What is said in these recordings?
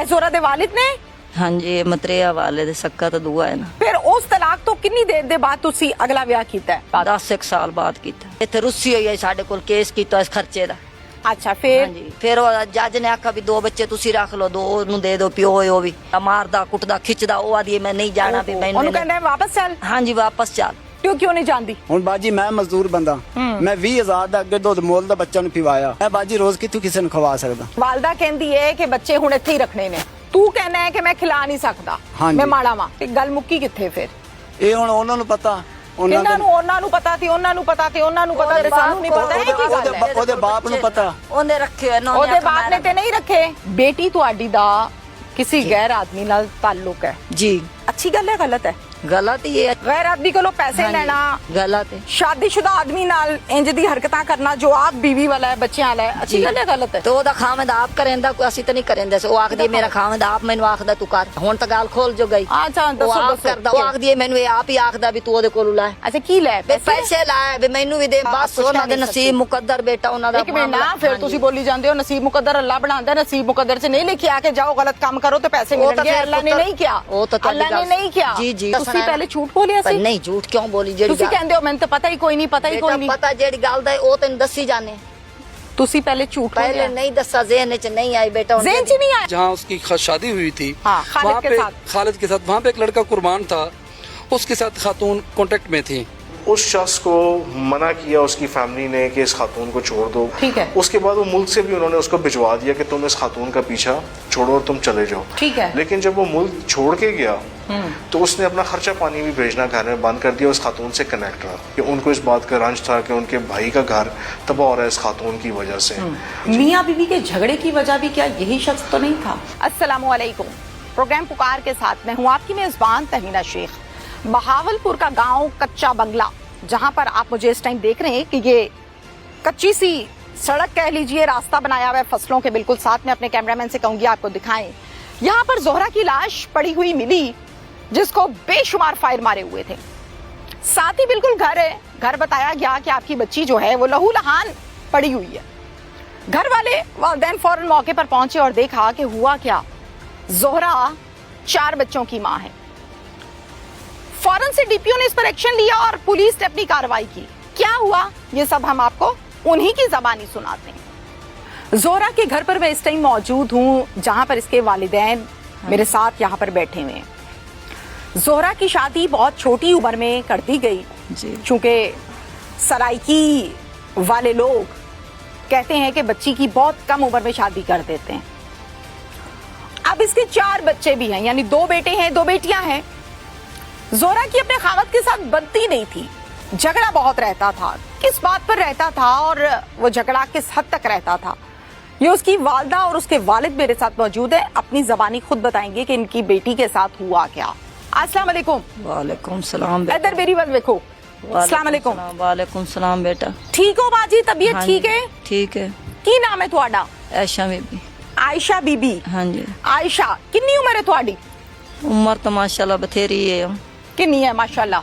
ਐ ਜ਼ੋਰਾ ਦੇ ਵਾਲਿਦ ਨੇ? ਹਾਂਜੀ ਮਤਰੇਆ ਵਾਲੇ ਦੇ सक्का तो दुआ है ना। ਫਿਰ ਉਸ ਤਲਾਕ ਤੋਂ ਕਿੰਨੀ ਦੇਰ ਦੇ ਬਾਅਦ ਤੁਸੀਂ ਅਗਲਾ ਵਿਆਹ ਕੀਤਾ? 10 ਸਾਲ ਬਾਅਦ ਕੀਤਾ। ਇੱਥੇ ਰੁੱਸੀ ਹੋਈ ਹੈ, ਸਾਡੇ ਕੋਲ ਕੇਸ ਕੀਤਾ ਇਸ ਖਰਚੇ ਦਾ। ਅੱਛਾ ਫਿਰ? ਹਾਂਜੀ ਫਿਰ ਉਹ ਜੱਜ ਨੇ ਆਖਿਆ ਵੀ 2 ਬੱਚੇ ਤੁਸੀਂ ਰੱਖ ਲਓ, 2 ਉਹਨੂੰ ਦੇ ਦਿਓ, ਪਿਓ ਉਹ ਵੀ ਮਾਰਦਾ ਕੁੱਟਦਾ ਖਿੱਚਦਾ, ਉਹ ਆਦੀ ਮੈਂ ਨਹੀਂ ਜਾਣਾ ਵੀ ਮੈਨੂੰ। ਉਹਨੂੰ ਕਹਿੰਦਾ ਵਾਪਸ ਚੱਲ। ਹਾਂਜੀ ਵਾਪਸ ਚੱਲ। ਕਿਉਂ ਨਹੀਂ ਜਾਂਦੀ? ਹੁਣ ਬਾਜੀ ਮੈਂ ਮਜ਼ਦੂਰ ਬੰਦਾ, ਮੈਂ 20,000 ਦਾ ਅੱਗੇ ਦੁੱਧ ਮੁੱਲ ਦਾ ਬੱਚਾ ਨੂੰ ਪਿਵਾਇਆ, ਮੈਂ ਬਾਜੀ ਰੋਜ਼ ਕਿੱਥੋਂ ਕਿਸੇ ਨੂੰ ਖਵਾ ਸਕਦਾ? ਵਾਲਦਾ ਕਹਿੰਦੀ ਹੈ ਕਿ ਬੱਚੇ ਹੁਣ ਇੱਥੇ ਹੀ ਰੱਖਣੇ ਨੇ, ਤੂੰ ਕਹਿੰਦਾ ਹੈ ਕਿ ਮੈਂ ਖਿਲਾ ਨਹੀਂ ਸਕਦਾ, ਮੈਂ ਮਾੜਾ ਵਾਂ। ਤੇ ਗੱਲ ਮੁੱਕੀ ਕਿੱਥੇ ਫਿਰ? ਇਹ ਹੁਣ ਉਹਨਾਂ ਨੂੰ ਪਤਾ, ਉਹਨਾਂ ਨੂੰ ਪਤਾ ਤੇ ਉਹਨਾਂ ਨੂੰ ਪਤਾ ਤੇ ਉਹਨਾਂ ਨੂੰ ਪਤਾ ਤੇ ਸਾਨੂੰ ਨਹੀਂ ਪਤਾ। ਇਹ ਕੀ ਗੱਲ ਹੈ? ਉਹਦੇ ਬਾਪ ਨੂੰ ਪਤਾ, ਉਹਨੇ ਰੱਖੇ ਹੋਏ ਨੇ। ਉਹਦੇ ਬਾਪ ਨੇ ਤੇ ਨਹੀਂ ਰੱਖੇ। ਬੇਟੀ ਤੁਹਾਡੀ ਦਾ ਕਿਸੇ ਗੈਰ ਆਦਮੀ ਨਾਲ ਤਾल्लुक ਹੈ ਜੀ। ਅੱਛੀ ਗੱਲ ਹੈ ਗਲਤ ਹੈ? गलत ही है। गैर आदमी को पैसे लेना गलत है। शादीशुदा आदमी नाल इंज दी हरकतां करना जो आप बीवी वाला है, बच्चे वाला है, अच्छी गल है गलत है? तो ओदा खामद आप करेंदा, कोई असि तो नहीं करेंदे। ओ आखदी मेरा खामद आप मैनू आखदा तू कर, हुन तो गाल खोल जो गई। अच्छा दसो दसो। करदा ओ आखदी मैनू ए आप ही आखदा भी तू ओदे कोल लाए। अच्छा की ले? पैसे लाए भी मैनू भी दे, बस ओना दे नसीब मुकद्दर बेटा ओना दा। एक मिनट ना, फिर तुसी बोली जांदे हो नसीब मुकद्दर अल्लाह बनांदा है, नसीब मुकद्दर से नहीं लिखिया कि जाओ गलत काम करो तो पैसे मिलेंगे। अल्लाह ने नहीं किया, अल्लाह ने नहीं किया। जी जी तुसी पहले झूठ बोले सी? नहीं झूठ क्यों बोली? जेड़ी तुसी कहंदे हो मैनू तो पता ही कोई नहीं, पता ही कोई नहीं। पता जेड़ी गल दा ओ तैनू दसी जाने। तुसी पहले झूठ पहले नहीं दसा, ज़हन च नहीं आई बेटा। ज़हन च नहीं आया। जहाँ उसकी शादी हुई थी खालिद के साथ, वहाँ पे एक लड़का कुर्बान था, उसके साथ खातून कांटेक्ट में थी। उस शख्स को मना किया उसकी फैमिली ने कि इस खातून को छोड़ दो। ठीक है। उसके बाद वो मुल्क से भी उन्होंने उसको भिजवा दिया कि तुम इस खातून का पीछा छोड़ो और तुम चले जाओ। ठीक है। लेकिन जब वो मुल्क छोड़ के गया तो उसने अपना खर्चा पानी भी भेजना घर में बंद कर दिया उस खातून से कनेक्ट रहा, कि उनको इस बात का रंज था कि उनके भाई का घर तबाह हो रहा है इस खातून की वजह से। मियाँ बीवी के झगड़े की वजह भी क्या यही शख्स तो नहीं था? अस्सलामु अलैकुम। प्रोग्राम पुकार के साथ मैं हूँ आपकी मेजबान तहमीना शेख। बहावलपुर का गांव कच्चा बंगला, जहां पर आप मुझे इस टाइम देख रहे हैं कि ये कच्ची सी सड़क कह लीजिए, रास्ता बनाया हुआ है फसलों के बिल्कुल साथ में। अपने कैमरामैन से कहूंगी आपको दिखाएं। यहाँ पर जोहरा की लाश पड़ी हुई मिली, जिसको बेशुमार फायर मारे हुए थे। साथ ही बिल्कुल घर है, घर बताया गया कि आपकी बच्ची जो है वो लहू लहान पड़ी हुई है। घर वाले वालिदैन फौरन मौके पर पहुंचे और देखा कि हुआ क्या। जोहरा 4 बच्चों की मां है। फौरन से डीपीओ ने इस पर एक्शन लिया और पुलिस ने अपनी कार्रवाई की। क्या हुआ ये सब हम आपको उन्हीं की ज़बानी सुनाते हैं। जोहरा के घर पर मैं इस टाइम मौजूद हूँ, जहां पर इसके वालिदैन मेरे साथ यहाँ पर बैठे हुए हैं। जोहरा की शादी बहुत छोटी उम्र में कर दी गई, चूंकि सराइकी वाले लोग कहते हैं कि बच्ची की बहुत कम उम्र में शादी कर देते हैं। अब इसके 4 बच्चे भी हैं, यानी 2 बेटे हैं, 2 बेटियां हैं। जोहरा की अपने खावत के साथ बनती नहीं थी, झगड़ा बहुत रहता था। किस बात पर रहता था और वो झगड़ा किस हद तक रहता था, ये उसकी वालदा और उसके वालिद मेरे साथ मौजूद है। अपनी ज़बानी खुद बताएंगे कि इनकी बेटी के साथ हुआ क्या। अस्सलाम वालेकुम। वालेकुम सलाम। इधर मेरी वल देखो। अस्सलाम वालेकुम। वालेकुम सलाम बेटा। ठीक हो बाजी? तबीयत ठीक है? ठीक है। की नाम है तुहाडा? आयशा बीबी। आयशा बीबी। हाँ जी। आयशा कितनी उम्र है तुहाडी? उम्र तो माशाल्लाह बथेरी है। कितनी है माशाल्लाह?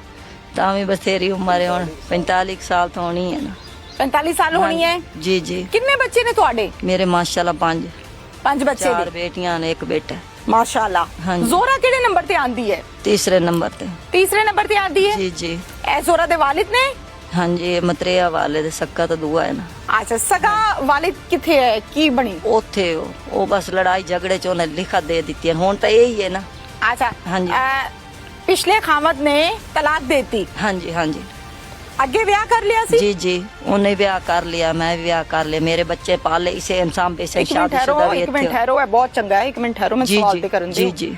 तामी बथेरी उम्र है, 45 साल तो होनी है ना। 45 साल होनी है? जी जी। कितने बच्चे ने तुहाडे? मेरे माशाल्लाह 5 बच्चे। 4 बेटियां ने 1 बेटा। माशाल्लाह। हाँ जी। जोहरा किहड़े नंबर ते आंदी है? तीसरे नंबर ते। तीसरे नंबर ते आंदी है? जी जी। ए जोहरा दे वालिद ने? हाँ जी मतरेया वाले दे सक्का तो दुआ है ना। अच्छा सगा वालिद किथे है, की बनी? ओथे ओ बस लड़ाई झगड़े च उन्हें लिखा दे दी है, हुन तो यही है ना। अच्छा हाँ जी। पिछले खामद ने तलाक देती? हाँ जी हाँ जी। अगे ब्याह कर लिया सी? जी जी, उन्हें ब्याह कर लिया, मैं भी ब्याह कर लिया, मेरे बच्चे पाले इसे इंसान पे से शादीशुदा भी एक मिनट ठहरो, है बहुत चंगा है। 1 मिनट ठहरो, मैं सवाल ते करन दी। जी जी।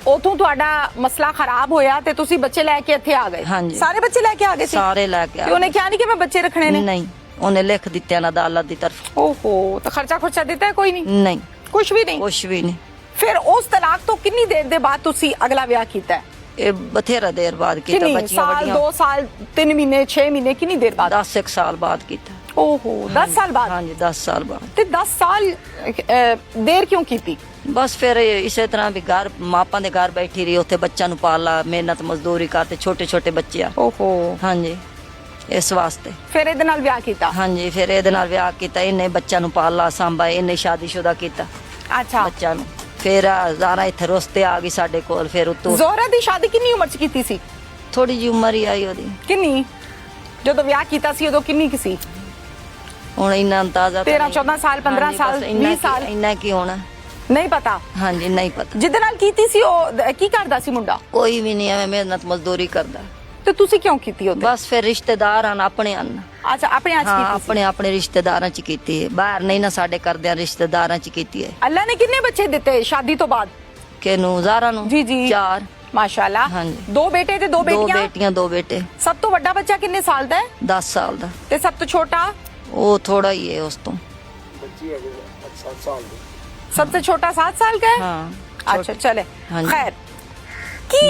उतों ਤੁਹਾਡਾ ਮਸਲਾ ਖਰਾਬ ਹੋਇਆ ਤੇ ਤੁਸੀਂ ਬੱਚੇ ਲੈ ਕੇ ਇੱਥੇ ਆ ਗਏ? हाँ जी। ਸਾਰੇ ਬੱਚੇ ਲੈ ਕੇ ਆ ਗਏ ਸੀ? सारे लेके आ ਉਹਨੇ ਕਿਹਾ ਨਹੀਂ ਕਿ ਮੈਂ ਬੱਚੇ ਰੱਖਣੇ ਨੇ? नहीं, उन्हें लिख दिते ना अदालत की तरफ। ओहो, तो खर्चा खुर्चा ਦਿੱਤਾ है कोई नहीं? नहीं, कुछ भी नहीं? कुछ भी नहीं। ਫਿਰ ਉਸ ਤਲਾਕ ਤੋਂ ਕਿੰਨੀ ਦੇਰ ਦੇ ਬਾਅਦ ਤੁਸੀਂ ਅਗਲਾ ਵਿਆਹ ਕੀਤਾ ਹੈ? ये बथेरा देर बाद किया, कितनी बच्चियां साल, बड़ियां 2 साल, 3 महीने, 6 महीने, कितनी देर बाद? 10 साल बाद किया। ओहो, 10 साल बाद? हाँ जी 10 साल बाद। ਤੇ 10 ਸਾਲ ਦੇਰ ਕਿਉਂ ਕੀਤੀ? बस फिर इसे तरह भी घर मापा दे घर बैठी रही, उत्थे बच्चा नु पाला, मेहनत मजदूरी करते, छोटे छोटे बच्चे आ। ओहो। हाँ जी, इस वास्ते ਫਿਰ ਇਹਦੇ ਨਾਲ ਵਿਆਹ ਕੀਤਾ? हाँ जी, फिर ਇਹਦੇ ਨਾਲ ਵਿਆਹ ਕੀਤਾ, ਇਹਨੇ ਬੱਚਾ ਨੂੰ ਪਾਲਾ, ਸਾਂਭਾ, ਇਹਨੇ शादीशुदा ਕੀਤਾ अच्छा। ਬੱਚਾ ਨੂੰ। ਫਿਰ ਜ਼ਾਰਾ ਇੱਥੇ ਰਸਤੇ ਆ ਗਈ ਸਾਡੇ ਕੋਲ। ਫਿਰ ਉਤੋਂ ਜ਼ੋਹਰਾ ਦੀ ਸ਼ਾਦੀ ਕਿੰਨੀ ਉਮਰ ਚ ਕੀਤੀ ਸੀ? ਥੋੜੀ ਜਿਹੀ ਉਮਰ ਹੀ ਆਈ ਉਹਦੀ। ਕਿੰਨੀ? ਜਦੋਂ ਵਿਆਹ ਕੀਤਾ ਸੀ ਉਦੋਂ ਕਿੰਨੀ ਕੁ ਸੀ? ਹੁਣ ਇੰਨਾ ਅੰਦਾਜ਼ਾ 13 14 ਸਾਲ 15 ਸਾਲ 20 ਸਾਲ ਇੰਨਾ ਕੀ ਹੋਣਾ ਨਹੀਂ ਪਤਾ। ਹਾਂਜੀ ਨਹੀਂ ਪਤਾ। ਜਿਹਦੇ ਨਾਲ ਕੀਤੀ ਸੀ ਉਹ ਕੀ ਕਰਦਾ ਸੀ ਮੁੰਡਾ? ਕੋਈ ਵੀ ਨਹੀਂ ਐਵੇਂ ਮਿਹਨਤ ਮਜ਼ਦੂਰੀ ਕਰਦਾ। ਤੇ ਤੁਸੀਂ ਕਿਉਂ ਕੀਤੀ ਉਹਦੇ? ਬਸ ਫਿਰ ਰਿਸ਼ਤੇਦਾਰ ਹਨ ਆਪਣੇ ਹਨ। ਅੱਛਾ ਆਪਣੇ ਆਜ ਹਾਂ ਕੀਤੀ ਸੀ। ਆਪਣੇ ਆਪਣੇ ਰਿਸ਼ਤੇਦਾਰਾਂ ਚ ਕੀਤੀ ਹੈ, ਬਾਹਰ ਨਹੀਂ ਨਾ ਸਾਡੇ ਕਰਦਿਆਂ ਰਿਸ਼ਤੇਦਾਰਾਂ ਚ ਕੀਤੀ ਹੈ। ਅੱਲਾ ਨੇ ਕਿੰਨੇ ਬੱਚੇ ਦਿੱਤੇ ਸ਼ਾਦੀ ਤੋਂ ਬਾਅਦ? ਕਿਹਨੂੰ? ਜ਼ਾਰਾ ਨੂੰ? ਜੀ ਜੀ 4। ਮਾਸ਼ਾਅੱਲਾ। ਹਾਂਜੀ। 2 ਬੇਟੇ ਤੇ 2 2 ਬੇਟੀਆਂ? ਬੇਟੀਆਂ 2 ਬੇਟੇ। ਸਭ ਤੋਂ ਵੱਡਾ ਬੱਚਾ ਕਿੰਨੇ ਸਾਲ ਦਾ ਹੈ? 10 ਸਾਲ ਦਾ। ਤੇ ਸਭ ਤੋਂ ਛੋਟਾ? ਉਹ ਥੋੜਾ ਹੀ ਹੈ ਉਸ ਤੋਂ। सबसे छोटा 7 साल का है? हाँ। अच्छा चले हाँ जी। खैर की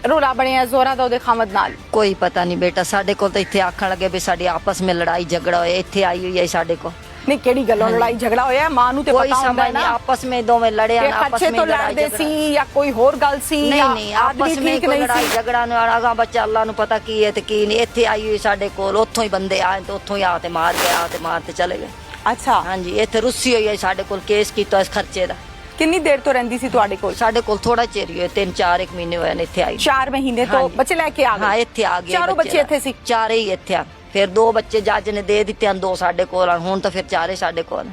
रोला बने जोरा दा ओदे खामद नाल? कोई पता नहीं बेटा, साडे कोल तो इत्थे आखण लगे भी साडी आपस में लड़ाई झगड़ा होया, इत्थे आई हुई है साडे को। नहीं केड़ी गल्लों लड़ाई झगड़ा होया? मां नु ते कोई पता हुंदा समझ है नहीं, ना आपस में दोवें लड़े कि हैं, आपस खर्चे में तो लड़ाई लड़दे झगड़ा। सी या कोई होर गल सी नहीं या नहीं, आदमी आपस में ठीक कोई नहीं लड़ाई सी? झगड़ा नहीं आगा बच्चा अल्लाह नु पता की है ते की नहीं। इत्थे आई हुई साडे कोल, ओथों ही बंदे आए ते ओथों ही आते मार के आते मारते चले गए। अच्छा हाँ जी, इत्थे रुस्सी हुई है साडे कोल, केस कीता इस खर्चे दा। कितनी देर तो रहंदी सी तुहाडे कोल? साडे कोल थोड़ा चिर ही होया, 3-4 महीने होए ने इत्थे आई। 4 महीने तो हाँ जी। बच्चे लेके आ गए? हाँ इत्थे आ गए चारों बच्चे इत्थे सी? चारे ही इत्थे आ। फिर 2 बच्चे जज ने दे दिते हैं, 2 साडे कोल हुण तो फिर 4 साडे कोल।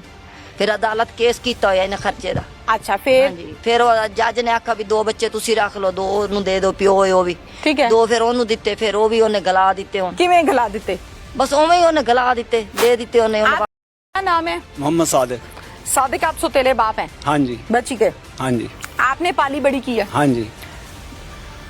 फिर अदालत केस कीता होया इन्हें खर्चे दा। अच्छा फिर? हाँ जी, फिर जज ने आखा भी 2 बच्चे तुसी रख लो, 2 ओनू दे दो, प्यो है वो भी। ठीक है। 2 फिर ओनू दिते, फिर वो भी ओने गला दिते हुण। किवें गला दिते? बस उवें ही ओने गला दिते, दे दिते ओने। क्या नाम है? मोहम्मद सादिक। सादिक आप सौतेले बाप हैं हाँ जी बच्ची के? हाँ जी आपने पाली बड़ी की है? हाँ जी।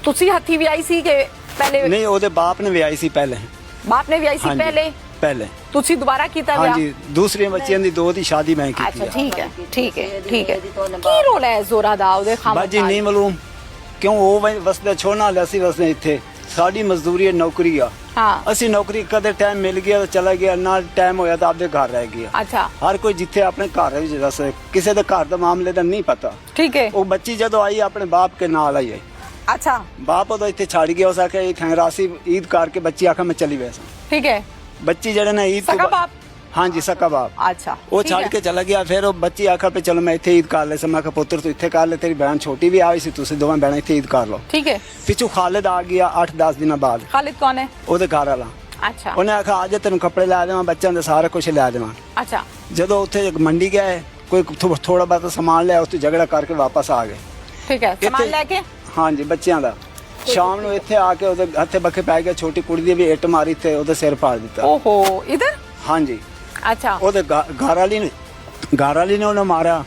तुसी हथी विआई सी के पहले? नहीं ओदे बाप ने विआई सी पहले। बाप ने विआई सी हाँ जी, पहले? पहले। तुसी दोबारा कीता हाँ विआह? जी, दूसरी बच्चियां दी 2 दी शादी मैं की अच्छा थी। ठीक है ठीक है ठीक है। की रोल है जोरा दा ओदे खामद बाजी नाल? नहीं मालूम क्यों वो वसदे छोड़ना लसी वसने इत्थे। साडी मजदूरी है, नौकरी आ। हाँ ਅਸੀਂ ਨੌਕਰੀ ਕਦੇ ਟਾਈਮ ਮਿਲ ਗਿਆ ਤਾਂ ਚਲਾ ਗਿਆ, ਨਾ ਟਾਈਮ ਹੋਇਆ ਤਾਂ ਆਪਦੇ ਘਰ ਰਹਿ ਗਿਆ। अच्छा ਹਰ ਕੋਈ ਜਿੱਥੇ ਆਪਣੇ ਘਰ ਵਿੱਚ ਦੱਸ, ਕਿਸੇ ਦੇ ਘਰ ਦਾ ਮਾਮਲੇ ਦਾ ਨਹੀਂ ਪਤਾ। ठीक है। ਉਹ ਬੱਚੀ ਜਦੋਂ ਆਈ ਆਪਣੇ ਬਾਪ ਕੇ ਨਾਲ ਆਈ ਹੈ। अच्छा ਬਾਪ ਉਹਦਾ ਇੱਥੇ ਛੱਡ ਗਿਆ, ਉਸ ਆਖਿਆ ਇਹ ਖੈਰਾਸੀ ਈਦ ਕਰਕੇ ਬੱਚੀ ਆਖਾ ਮੈਂ ਚਲੀ ਵੈਸਾ। ठीक है। ਬੱਚੀ ਜਿਹੜੇ ਨੇ ਈਦ सगा बाप? हाँ जी सका बाप। अच्छा वो ठीक छाड़ है। के चला गया। फिर वो बच्ची आखा पे चलो मैं इत्थे ईद कर ले। मैं कहा पुत्र तू इत्थे कर ले, तेरी बहन छोटी भी आई सी, तुसी दोवें बहन इत्थे ईद कर लो। ठीक है। पिछू खालिद आ गया 8-10 दिन बाद। खालिद कौन है? ਉਹਦੇ ਘਰ ਵਾਲਾ। अच्छा ਉਹਨੇ ਆਖਾ ਅੱਜ ਤੈਨੂੰ ਕੱਪੜੇ ਲੈ ਦੇਵਾਂ, ਬੱਚਿਆਂ ਦੇ ਸਾਰਾ ਕੁਝ ਲੈ ਦੇਵਾਂ। अच्छा ਜਦੋਂ ਉੱਥੇ ਮੰਡੀ ਗਏ, ਕੋਈ ਥੋੜਾ ਬਹੁਤ ਸਮਾਨ ਲਿਆ, ਉੱਥੇ ਝਗੜਾ ਕਰਕੇ ਵਾਪਸ ਆ ਗਏ। ठीक है। सामान ਇੱਥੇ- लेके? ਹਾਂ ਜੀ ਬੱਚਿਆਂ ਦਾ। ਸ਼ਾਮ ਨੂੰ ਇੱਥੇ ਆ ਕੇ ਉਹਦੇ ਹੱਥੇ ਬੱਕੇ ਪੈ ਗਿਆ, ਛੋਟੀ ਕੁੜੀ ਦੀ ਵੀ ਇੱਟ ਮਾਰੀ ਤੇ ਉਹਦੇ ਸਿਰ ਪਾੜ ਦਿੱਤਾ। ओहो इधर? ਹਾਂ ਜੀ अच्छा ਉਹਦੇ ਘਰ ਵਾਲੀ ਨੇ ਉਹਨੂੰ ਮਾਰਿਆ।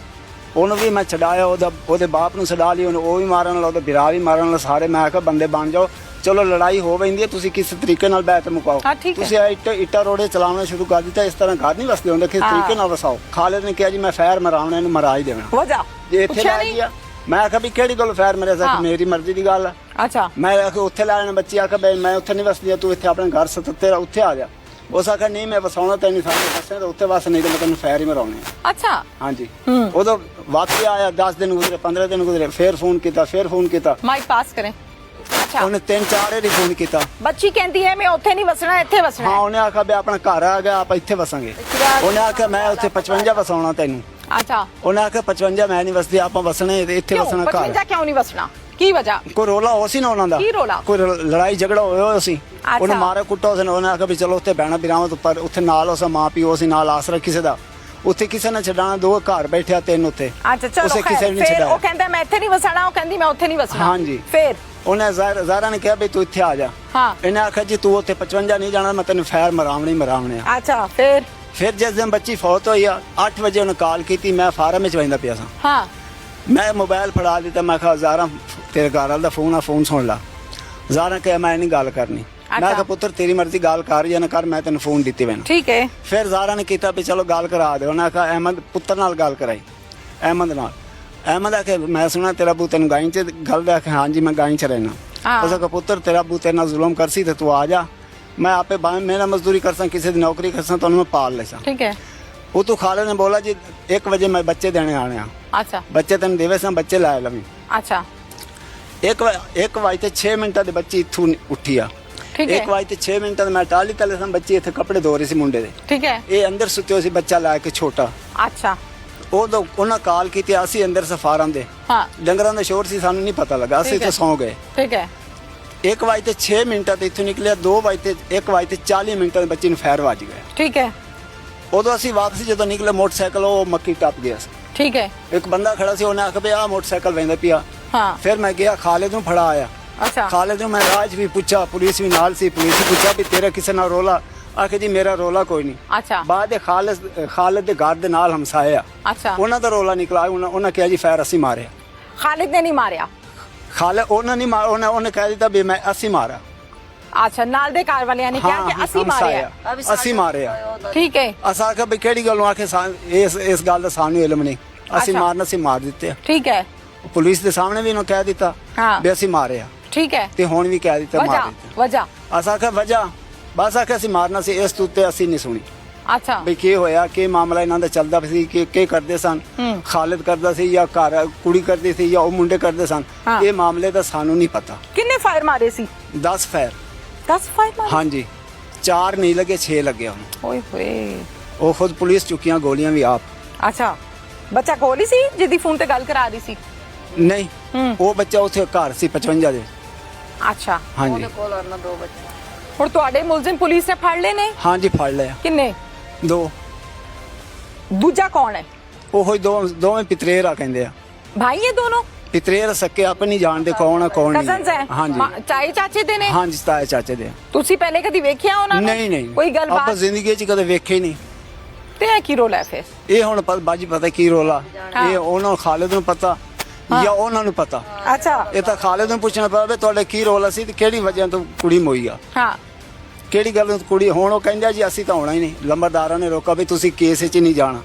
ਉਹਨੂੰ ਵੀ ਮੈਂ ਛਡਾਇਆ, ਉਹਦੇ ਬਾਪ ਨੂੰ ਛਡਾ ਲਈ, ਉਹਨੂੰ ਉਹ ਵੀ ਮਾਰਨ ਵਾਲਾ, ਉਹਦਾ ਬਿਰਾ ਵੀ ਮਾਰਨ ਵਾਲਾ, ਸਾਰੇ। ਮੈਂ ਕਿਹਾ ਬੰਦੇ ਬਣ ਜਾਓ, ਚਲੋ ਲੜਾਈ ਹੋ ਪੈਂਦੀ ਹੈ, ਤੁਸੀਂ ਕਿਸ ਤਰੀਕੇ ਨਾਲ ਬੈਠ ਮੁਕਾਓ। ਹਾਂ, ਠੀਕ ਹੈ। ਤੁਸੀਂ ਇੱਟਾ ਰੋੜੇ ਚਲਾਉਣਾ ਸ਼ੁਰੂ ਕਰ ਦਿੱਤਾ, ਇਸ ਤਰ੍ਹਾਂ ਘਰ ਨਹੀਂ ਵਸਦੇ ਹੁੰਦੇ, ਕਿਸ ਹਾਂ। ਤਰੀਕੇ ਨਾਲ ਵਸਾਓ। ਖਾਲਿਦ ਨੇ ਕਿਹਾ ਜੀ ਮੈਂ ਫੈਰ ਮਰਾਉਣਾ, ਇਹਨੂੰ ਮਰਾ ਹੀ ਦੇਣਾ। वजह ਜੇ ਇੱਥੇ ਪੁੱਛਿਆ ਲੈ ਨਹੀਂ? ਗਿਆ, ਮੈਂ ਆਖਿਆ ਵੀ ਕਿਹੜੀ ਗੱਲ ਫੈਰ ਮਰੇ ਹਾਂ। ਸਕ, ਮੇਰੀ ਮਰਜ਼ੀ ਦੀ ਗੱਲ ਹੈ। अच्छा ਮੈਂ ਆਖਿਆ ਉੱਥੇ ਲੈ ਲੈਣਾ, ਬੱਚੀ ਆਖਿਆ ਬਈ ਮੈਂ ਉੱਥੇ ਨਹੀਂ ਵਸਦੀ, ਤੂੰ ਇੱਥੇ ਆਪਣੇ ਘਰ ਤੇਰਾ ਉੱਥੇ ਆ ਜਾ। ਉਸ ਆਖਿਆ ਨਹੀਂ ਮੈਂ ਵਸਾਉਣਾ ਤੈਨੂੰ, ਸਾਡੇ ਵਸਣਾ ਤਾਂ ਉੱਥੇ ਵਸ, ਨਹੀਂ ਤਾਂ ਮੈਂ ਤੈਨੂੰ ਫੈਰ ਹੀ ਮਰਾਉਣੇ ਆ। अच्छा ਹਾਂਜੀ ਉਦੋਂ ਵਾਪਸ ਆਇਆ, 10 ਦਿਨ ਗੁਜ਼ਰੇ, 15 ਦਿਨ ਗੁਜ਼ਰੇ, ਫੇਰ ਫੋਨ ਕੀਤਾ। माइक पास करें। अच्छा ਉਹਨੇ 3-4 ਵਾਰੀ ਫੋਨ ਕੀਤਾ। बच्ची कहती है मैं ਉੱਥੇ ਨਹੀਂ ਵਸਣਾ, ਇੱਥੇ ਵਸਣਾ ਹਾਂ ਹੈ। ਉਹਨੇ ਆਖਿਆ ਵੀ ਆਪਣਾ ਘਰ ਆ ਗਿਆ, ਆਪਾਂ ਇੱਥੇ ਵਸਾਂਗੇ। ਉਹਨੇ ਆਖਿਆ ਮੈਂ ਉੱਥੇ 55 ਵਸਾਉਣਾ ਤੈਨੂੰ। अच्छा ਉਹਨੇ ਆਖਿਆ 55 ਮੈਂ ਨਹੀਂ ਵਸਦੀ, ਆਪਾਂ ਵਸਣੇ ਇੱਥੇ क्यों ਵਸਣਾ ਘਰ। 55 क्यों नहीं ਵਸਣਾ? ਕੀ ਵਜ੍ਹਾ? ਕੋਈ ਰੋਲਾ ਹੋ ਸੀ ਨਾ ਉਹਨਾਂ ਦਾ, ਕੀ ਰੌਲਾ? ਕੋਈ ਲੜਾਈ ਝਗੜਾ ਹੋਇਆ ਸੀ, ਉਹਨੇ ਮਾਰਿਆ ਕੁੱਟਾ ਸੀ। ਉਹਨੇ ਆਖਿਆ ਵੀ ਚਲੋ ਉੱਥੇ ਬਹਿਣਾ ਬਿਰਾਮਤ ਉੱਪਰ, ਉੱਥੇ ਨਾਲ ਉਸ ਮਾਂ ਪਿਓ ਸੀ, ਨਾਲ ਆਸਰਾ ਕਿਸੇ ਦਾ, ਉੱਥੇ ਕਿਸੇ ਨੇ ਛਡਾਣਾ, 2 ਘਰ ਬੈਠਿਆ, 3 ਉੱਥੇ। ਅੱਛਾ ਚਲੋ ਉਸੇ ਕਿਸੇ ਨੇ ਫਿਰ ਛਡਾਇਆ। ਉਹ ਕਹਿੰਦਾ ਮੈਂ ਇੱਥੇ ਨਹੀਂ ਵਸਣਾ, ਉਹ ਕਹਿੰਦੀ ਮੈਂ ਉੱਥੇ ਨਹੀਂ ਵਸਣਾ। ਹਾਂਜੀ। ਫਿਰ ਉਹਨੇ ਜ਼ਾਰਾ ਨੇ ਕਿਹਾ ਵੀ ਤੂੰ ਇੱਥੇ ਆ ਜਾ। ਹਾਂ। ਇਹਨੇ ਆਖਿਆ ਜੀ ਤੂੰ ਉੱਥੇ 55 ਨਹੀਂ ਜਾਣਾ, ਮੈਂ ਤੈਨੂੰ ਫੈਰ ਮਰਾਵਣੇ ਆ। ਅੱਛਾ ਫਿਰ ਜਿਸ ਦਿਨ ਬੱਚੀ ਫੌਤ ਹੋਈ ਆ, 8 ਵਜੇ ਉਹਨੇ ਕਾਲ ਕੀਤੀ, ਮੈਂ ਫਾਰਮ ਵਿੱਚ ਵੈਂਦਾ ਪਿਆ ਸਾਂ। ਹਾਂ ਮੈਂ ਮੋਬਾਈਲ ਫੜਾ ਦਿੱਤਾ, ਮੈਂ ਕਿਹਾ ਜ਼ਾਰਾ ਤੇਰੇ ਘਰ ਵਾਲਾ ਦਾ ਫੋਨ ਆ, ਫੋਨ ਸੁਣ ਲਾ। ਜ਼ਾਰਾ ਕਿਹਾ ਮੈਂ ਨਹੀਂ ਗੱਲ ਕਰਨੀ। ਮੈਂ ਕਿਹਾ ਪੁੱਤਰ ਤੇਰੀ ਮਰਜ਼ੀ, ਗੱਲ ਕਰ ਜਾਂ ਨਾ ਕਰ, ਮੈਂ ਤੈਨੂੰ ਫੋਨ ਦਿੱਤੀ ਮੈਨੂੰ। ਠੀਕ ਹੈ। ਫਿਰ ਜ਼ਾਰਾ ਨੇ ਕੀਤਾ ਵੀ ਚਲੋ ਗੱਲ ਕਰਾ ਦੇ। ਉਹਨੇ ਆਖਿਆ ਅਹਿਮਦ ਪੁੱਤਰ ਨਾਲ ਗੱਲ ਕਰਾਈ, ਅਹਿਮਦ ਨਾਲ। ਅਹਿਮਦ ਆਖਿਆ ਮੈਂ ਸੁਣਾ ਤੇਰਾ ਬੂ ਤੈਨੂੰ ਗਾਈ ਚ ਗੱਲ ਦਾ। ਆਖਿਆ ਹਾਂਜੀ ਮੈਂ ਗਾਈ ਚ ਰਹਿਣਾ। ਉਸ ਆਖਿਆ ਪੁੱਤਰ ਤੇਰਾ ਬੂ ਤੇਰੇ ਨਾਲ ਜ਼ੁਲਮ ਕਰਸੀ ਤੇ ਤੂੰ ਆ ਜਾ, ਮੈਂ ਆਪੇ ਮੇਰਾ ਮਜ਼ਦੂਰੀ ਕਰਸਾਂ, ਕਿਸੇ ਦੀ ਨੌਕਰੀ ਕਰਸਾਂ, ਤੁਹਾਨੂੰ ਮੈਂ ਪਾਲ ਲੈਸਾਂ। ਠੀਕ ਹੈ। ਉਹ ਤੋਂ ਖਾਲਿਦ ਨੇ ਬੋਲਾ ਜੀ 1 ਵਜੇ ਮੈਂ ਬੱਚੇ ਦੇਣੇ ਆਣੇ ਆ। ਅੱਛਾ ਬੱਚੇ ਤੈਨੂੰ ਦੇਵੇ ਸਾਂ, ਬੱਚੇ ਲੈ ਲਵੀਂ। ਅੱਛਾ 1 ਵਜੇ ਤੇ 6 ਮਿੰਟਾਂ ਦੇ ਬੱਚੀ ਇੱਥੋਂ ਉੱਠੀ ਆ। ਠੀਕ ਹੈ। 1 ਵਜੇ ਤੇ 6 ਮਿੰਟਾਂ ਦੇ ਮੈਂ ਟਾਲੀ ਤਲੇ ਸਾਂ, ਬੱਚੀ ਇੱਥੇ ਕੱਪੜੇ ਧੋ ਰਹੀ ਸੀ ਮੁੰਡੇ ਦੇ। ਠੀਕ ਹੈ। ਇਹ ਅੰਦਰ ਸੁੱਤੇ ਹੋਏ ਸੀ, ਬੱਚਾ ਲੈ ਕੇ ਛੋਟਾ। ਅੱਛਾ ਉਦੋਂ ਉਹਨਾਂ ਕਾਲ ਕੀਤੀ, ਅਸੀਂ ਅੰਦਰ ਸਫਾਰਾਂ ਦੇ ਹਾਂ ਡੰਗਰਾਂ ਦਾ ਸ਼ੋਰ ਸੀ, ਸਾਨੂੰ ਨਹੀਂ ਪਤਾ ਲੱਗਾ, ਅਸੀਂ ਠੀਕ ਹੈ। ਤਾਂ ਸੌਂ ਗਏ। ਠੀਕ ਹੈ 1 ਵਜੇ ਤੇ 6 ਮਿੰਟਾਂ ਤੇ ਇੱਥੋਂ ਨਿਕਲਿਆ, 2 ਵਜੇ ਤੇ 1 ਵਜੇ ਤੇ 40 ਮਿੰਟਾਂ ਦੇ ਬੱਚੇ ਨੂੰ ਫਾਇਰ ਵੱਜ ਗਿਆ। ਠੀਕ ਹੈ ਉਦੋਂ ਅਸੀਂ ਵਾਪਸ ਜਦੋਂ ਨਿਕਲੇ, ਮੋਟਰਸਾਈਕਲ ਉਹ ਮੱਕੀ ਟੱਪ ਗਿਆ ਸੀ। ਠੀਕ ਹੈ ਇੱਕ ਬੰਦਾ ਖੜਾ ਸੀ, ਉਹਨੇ ਆਖਿਆ ਵੀ ਆਹ ਮੋਟਰਸਾਈਕਲ ਵਹਿੰਦਾ ਪਿਆ। ਹਾਂ ਫਿਰ ਮੈਂ ਗਿਆ, ਖਾਲਿਦ ਨੂੰ ਫੜਾ ਆਇਆ। ਅੱਛਾ ਖਾਲਿਦ ਨੂੰ ਮੈਂ ਰਾਜ ਵੀ ਪੁੱਛਾ, ਪੁਲਿਸ ਵੀ ਨਾਲ ਸੀ, ਪੁਲਿਸ ਵੀ ਪੁੱਛਾ ਵੀ ਤੇਰਾ ਕਿਸੇ ਨਾਲ ਰੋਲਾ? ਆਖੇ ਜੀ ਮੇਰਾ ਰੋਲਾ ਕੋਈ ਨਹੀਂ। ਅੱਛਾ ਬਾਅਦ ਦੇ ਖਾਲਿਦ ਦੇ ਘਰ ਦੇ ਨਾਲ ਹਮਸਾਇਆ, ਅੱਛਾ ਉਹਨਾਂ ਦਾ ਰੋਲਾ ਨਿਕਲਾ। ਉਹਨਾਂ ਕਿਹਾ ਜੀ ਫਾਇਰ ਅਸੀਂ ਮਾਰਿਆ। ਖਾਲਿਦ ਨੇ ਨਹੀਂ ਮਾਰਿਆ? ਖਾਲਿਦ ਉਹਨਾਂ ਨਹੀਂ ਮਾਰ, ਉਹਨੇ ਕਹਿ ਦਿੱਤਾ ਵੀ ਮੈਂ ਅਸੀਂ ਮਾਰਾ। ਅੱਛਾ ਨਾਲ ਦੇ ਘਰ ਵਾਲਿਆਂ ਨੇ ਕਿਹਾ ਕਿ ਅਸੀਂ ਮਾਰਿਆ। ਅਸੀਂ ਮਾਰਿਆ। ਠੀਕ ਹੈ ਅਸਾਂ ਆਖਿਆ ਵੀ ਕਿਹੜੀ ਗੱਲੋਂ? ਆਖੇ ਇਸ ਗੱਲ ਦਾ ਸਾਨੂੰ ਇਲਮ ਨਹੀਂ, ਅਸੀਂ ਅੱਛਾ। ਮਾਰਨਾ ਸੀ ਮਾਰ ਦਿੱਤੇ ਆ। ਠੀਕ ਹੈ ਪੁਲਿਸ ਦੇ ਸਾਹਮਣੇ ਵੀ ਉਹਨੂੰ ਕਹਿ ਦਿੱਤਾ ਹਾਂ। ਵੀ ਅਸੀਂ ਮਾਰਿਆ, ਠੀਕ ਹੈ ਤੇ ਹੁਣ ਵੀ ਕਹਿ ਦਿੱਤਾ ਮਾਰ ਵਜ੍ਹਾ ਦਿੱਤਾ। ਵਜ੍ਹਾ ਅਸਾਂ ਆਖਿਆ ਵਜ੍ਹਾ, ਬਸ ਆਖਿਆ ਅਸੀਂ ਮਾਰਨਾ ਸੀ, ਇਸ ਤੋਂ ਉੱਤੇ ਅਸੀਂ ਨਹੀਂ ਸੁਣੀ ਅੱਛਾ ਵੀ ਕੀ ਹੋਇਆ, ਕੀ ਮਾਮਲਾ ਇਹਨਾਂ ਦਾ ਚੱਲਦਾ ਸੀ, ਕੀ ਕਰਦੇ ਸਨ। ਖਾਲਿਦ ਕਰਦਾ ਸੀ ਜਾਂ ਘਰ ਕੁੜੀ ਕਰਦੀ ਸੀ ਜਾਂ ਉਹ ਮੁੰਡੇ ਕਰਦੇ ਸਨ, ਹਾਂ। ਇਹ ਮਾਮਲੇ ਦਾ ਸਾਨੂੰ ਨਹੀਂ ਪਤਾ। ਕਿੰਨੇ ਫਾਇਰ ਮਾਰੇ ਸੀ? 10 ਫਾਇਰ 10 ਫਾਇਰ ਮਾਰੇ? ਹਾਂਜੀ, 4 ਨਹੀਂ ਲੱਗੇ, 6 ਲੱਗੇ ਉਹਨੂੰ। ਓਏ ਹੋਏ ਉਹ ਖੁਦ ਪੁਲਿਸ ਚੁੱਕੀਆਂ ਗੋਲੀਆਂ ਵੀ ਆਪ। ਅੱਛਾ ਬੱਚਾ ਕੋਲ ਹੀ ਸੀ ਜਿਹਦੀ ਫੋਨ ਤੇ ਗੱਲ ਕਰਾ ਰਹੀ ਸੀ? ਨਹੀਂ, ਉਹ ਬੱਚਾ ਉੱਥੇ ਘਰ ਸੀ 55 ਦੇ। ਅੱਛਾ ਹਾਂਜੀ ਹੁਣ ਤੁਹਾਡੇ ਮੁਲਜ਼ਮ ਪੁਲਿਸ ਨੇ ਫੜ ਲਏ ਨੇ? ਹਾਂਜੀ ਫੜ ਲਿਆ। ਕਿੰਨੇ? 2। ਦੂਜਾ ਕੌਣ ਹੈ? ਉਹੋ ਹੀ ਦੋਵੇਂ ਪਿਤਰੇਰਾ ਕਹਿੰਦੇ ਆ। ਭਾਈ ਇਹ ਦੋਨੋਂ ਪਿਤਰੇਰ ਸਕੇ ਆਪ ਨਹੀਂ ਜਾਣਦੇ ਕੌਣ ਆ ਕੌਣ ਕਜ਼ਨਸ ਹੈ? ਹਾਂਜੀ ਚਾਚੇ ਚਾਚੇ ਦੇ ਨੇ? ਹਾਂਜੀ ਤਾਏ ਚਾਚੇ ਦੇ। ਤੁਸੀਂ ਪਹਿਲੇ ਕਦੀ ਵੇਖਿਆ ਉਹਨਾਂ ਨੂੰ? ਨਹੀਂ ਕੋਈ ਆਪਾਂ ਗੱਲਬਾਤ? ਜ਼ਿੰਦਗੀ 'ਚ ਕਦੇ ਵੇਖੇ ਹੀ ਨਹੀਂ। ਤੇ ਇਹ ਕੀ ਰੋਲ ਹੈ ਫਿਰ? ਇਹ ਹੁਣ ਬਾਜੀ ਪਤਾ ਕੀ ਰੋਲਾ, ਹਾਂ। ਇਹ ਉਹਨਾਂ ਖਾਲਿਦ ਨੂੰ ਪਤਾ ਜਾਂ ਉਹਨਾਂ ਨੂੰ ਪਤਾ। ਅੱਛਾ ਇਹ ਤਾਂ ਖਾਲਿਦ ਨੂੰ ਪੁੱਛਣਾ ਪਵੇ ਤੁਹਾਡੇ ਕੀ ਰੋਲ ਸੀ ਤੇ ਕਿਹੜੀ ਵਜ੍ਹਾ ਤੋਂ ਕੁੜੀ ਮੋਈ ਆ, ਹਾਂ ਕਿਹੜੀ ਗੱਲ ਤੋਂ ਕੁੜੀ। ਹੁਣ ਉਹ ਕਹਿੰਦਾ ਜੀ ਅਸੀਂ ਤਾਂ ਹੋਣਾ ਹੀ ਨਹੀਂ, ਲੰਬਰਦਾਰਾਂ ਨੇ ਰੋਕਾ ਵੀ ਤੁਸੀਂ ਕੇਸ 'ਚ ਨਹੀਂ ਜਾਣਾ।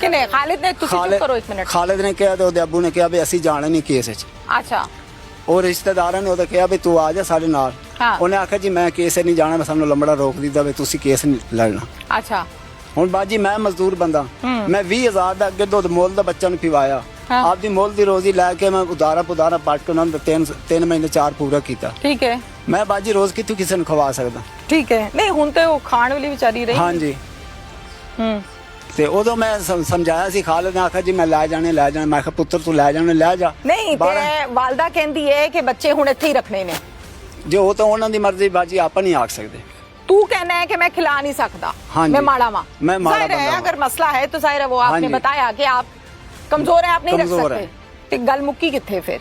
ਕਿਨੇ? ਖਾਲਿਦ ਨੇ? ਤੁਸੀਂ ਚੁੱਪ ਕਰੋ 1 ਮਿੰਟ। ਖਾਲਿਦ ਨੇ ਕਿਹਾ ਤੇ ਉਹਦੇ ਅੱਬੂ ਨੇ ਕਿਹਾ ਵੀ ਅਸੀਂ ਜਾਣਾ ਨਹੀਂ ਕੇਸ 'ਚ। ਅੱਛਾ ਉਹ ਰਿਸ਼ਤੇਦਾਰਾਂ ਨੇ ਉਹਦਾ ਕਿਹਾ ਵੀ ਤੂੰ ਆ ਜਾ ਸਾਡੇ ਨਾਲ। ਹਾਂ। ਉਹਨੇ ਆਖਿਆ ਜੀ ਮੈਂ ਕੇਸ 'ਚ ਨਹੀਂ ਜਾਣਾ, ਮੈਂ ਸਾਨੂੰ ਲੰਬੜਾ ਰੋਕ ਦਿੱਤਾ ਵੀ ਤੁਸੀਂ ਕੇਸ ਨਹੀਂ ਲੜਨਾ। ਅੱਛਾ ਹੁਣ ਬਾਜੀ ਮੈਂ ਮਜ਼ਦੂਰ ਬੰਦਾ, ਮੈਂ 20,000 ਦਾ ਅੱਗੇ ਦੁੱਧ ਮੁੱਲ ਦਾ ਬੱਚਾ ਨੂੰ ਪਿਵਾਇਆ, ਹਾਂ। ਆਪਦੀ ਮੁੱਲ ਦੀ ਰੋਜ਼ੀ ਲੈ ਕੇ ਮੈਂ ਉਦਾਰਾ ਪੱਟ ਕੇ ਉਹਨਾਂ ਨੂੰ 3 ਮਹੀਨੇ 4 ਪੂਰਾ ਕੀਤਾ। ਠੀਕ ਹੈ ਮੈਂ ਬਾਜੀ ਰੋਜ਼ ਕਿੱਥੋਂ ਕਿਸੇ ਨੂੰ ਖਵਾ ਸਕਦਾ? ਠੀਕ ਹੈ। ਨਹੀਂ ਹੁਣ ਤੇ ਉਹ ਖਾਣ ਵਾਲੀ ਵਿਚਾਰੀ ਰਹੀ। ਹਾਂਜੀ ਹੂੰ ਤੇ ਉਦੋਂ ਮੈਂ ਸਮਝਾਇਆ ਸੀ, ਖਾਲਿਦ ਨੇ ਆਖਿਆ ਜੀ ਮੈਂ ਲੈ ਜਾਣੇ। ਮੈਂ ਕਿਹਾ ਪੁੱਤਰ ਤੂੰ ਲੈ ਜਾਣੇ ਲੈ ਜਾ। ਨਹੀਂ ਤੇ ਵਾਲਦਾ ਕਹਿੰਦੀ ਹੈ ਕਿ ਬੱਚੇ ਹੁਣ ਇੱਥੇ ਹੀ ਰੱਖਣੇ ਨੇ। ਜੇ ਉਹ ਤਾਂ ਉਹਨਾਂ ਦੀ ਮਰਜ਼ੀ ਬਾਜੀ, ਆਪਾਂ ਨਹੀਂ ਆਖ ਸਕਦੇ। तू कहना है कि मैं खिला नहीं सकता, हाँ मैं जी, माड़ा माँ। मैं माड़ा जाहिर है बंदा हूँ। अगर मसला है तो जाहिर है वो हाँ आपने जी। बताया कि आप कमजोर हैं, आप नहीं रख कमजोर सकते। ते गल मुक्की किथे फिर?